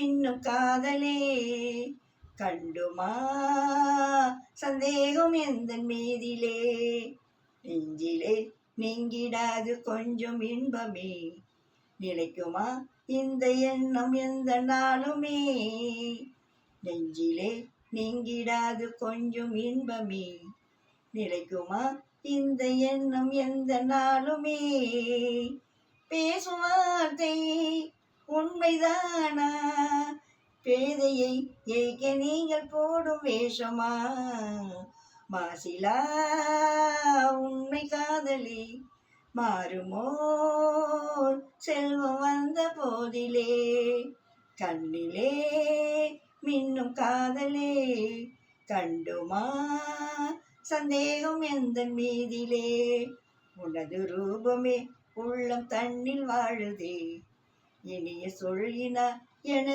மின்னும் காதலே கண்டுமா சந்தேகம் எந்தன் மீதிலே நெஞ்சிலே நீங்கிடாது கொஞ்சம் இன்பமே நிலைக்குமா இந்த எண்ணம் எந்த நாளுமே நெஞ்சிலே நீங்கிடாது கொஞ்சம் இன்பமே நிலைக்குமா இந்த எண்ணம் எந்த நாளுமே பேசும் வார்த்தை உண்மைதானா பேதையை ஏக்க நீங்கள் போடும் வேஷமா மாசிலா உண்மை காதலி மாறுமோ செல்வம் வந்த போதிலே கண்ணிலே மின்னும் காதலே கண்டுமா சந்தேகம் எந்தன் மீதிலே உனது ரூபமே உள்ளம் தன்னில் வாழுதே இனிய சொல்லினார் எனது